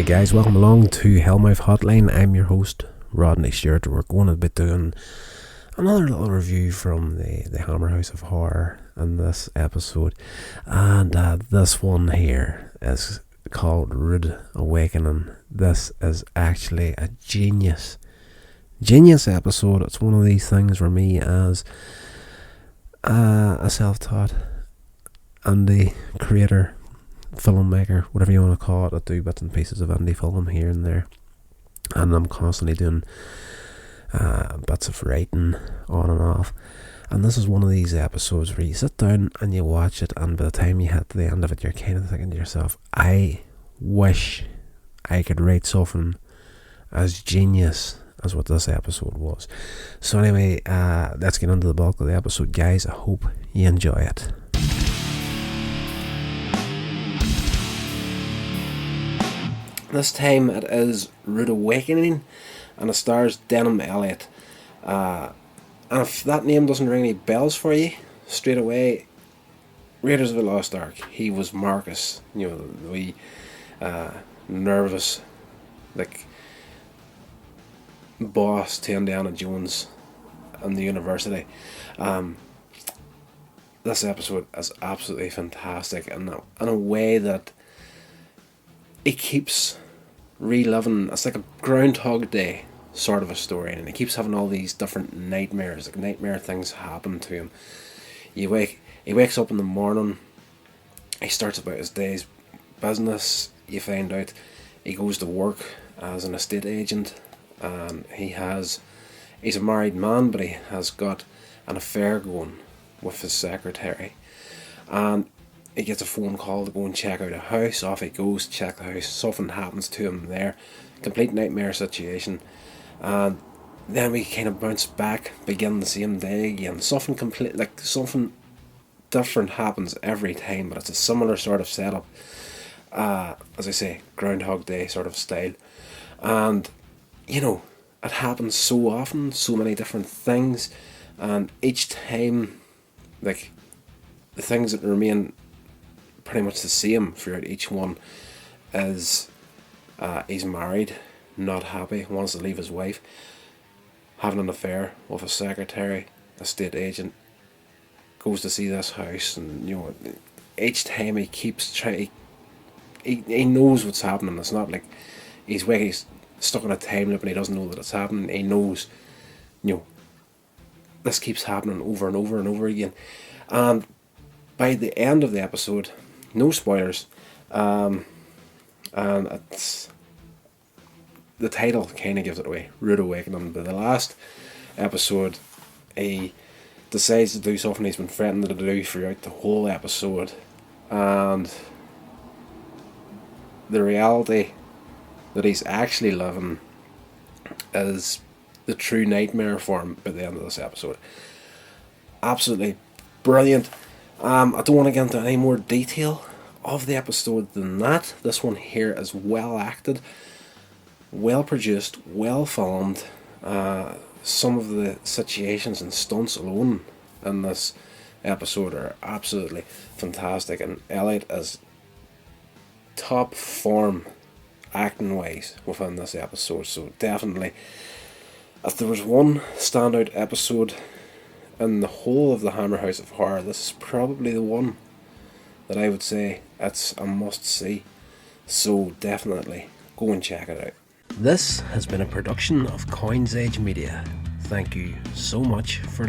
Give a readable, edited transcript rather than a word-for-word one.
Hey guys, welcome along to Hellmouth Hotline. I'm your host, Rodney Stewart. We're going to be doing another little review from the Hammer House of Horror in this episode. And this one here is called Rude Awakening. This is actually a genius episode. It's one of these things for me as a self-taught indie creator, filmmaker, whatever you want to call it. I do bits and pieces of indie film here and there, and I'm constantly doing bits of writing on and off, and this is one of these episodes where you sit down and you watch it, and by the time you hit the end of it, you're kind of thinking to yourself, I wish I could write something as genius as what this episode was. So anyway, let's get into the bulk of the episode, guys. I hope you enjoy it. This time it is Rude Awakening, and it stars Denham Elliott. And if that name doesn't ring any bells for you, straight away, Raiders of the Lost Ark. He was Marcus, the wee nervous, boss to Indiana Jones in the university. This episode is absolutely fantastic in a way that it keeps reliving. It's like a Groundhog Day sort of a story, and he keeps having all these different nightmares. Like nightmare things happen to him. He wakes up in the morning. He starts about his day's business. You find out he goes to work as an estate agent, and he's a married man, but he has got an affair going with his secretary, and he gets a phone call to go and check out a house. Off he goes to check the house. Something happens to him there. Complete nightmare situation. And then we kind of bounce back, begin the same day again. Something different happens every time, but it's a similar sort of setup. As I say, Groundhog Day sort of style. And, it happens so often, so many different things. And each time, the things that remain pretty much the same throughout each one is he's married, not happy, wants to leave his wife, having an affair with a secretary, a estate agent, goes to see this house, and each time he keeps trying. He knows what's happening. It's not like he's stuck in a time loop and he doesn't know that it's happening. He knows, this keeps happening over and over and over again. And by the end of the episode, no spoilers, and it's the title kind of gives it away, Rude Awakening. But the last episode, he decides to do something he's been threatening to do throughout the whole episode, and the reality that he's actually living is the true nightmare for him by the end of this episode. Absolutely brilliant. I don't want to get into any more detail of the episode than that. This one here is well acted, well produced, well filmed. Some of the situations and stunts alone in this episode are absolutely fantastic, and Elliot is top form acting wise within this episode. So definitely, if there was one standout episode in the whole of the Hammer House of Horror, this is probably the one that I would say it's a must see. So definitely go and check it out. This has been a production of Coins Age Media. Thank you so much for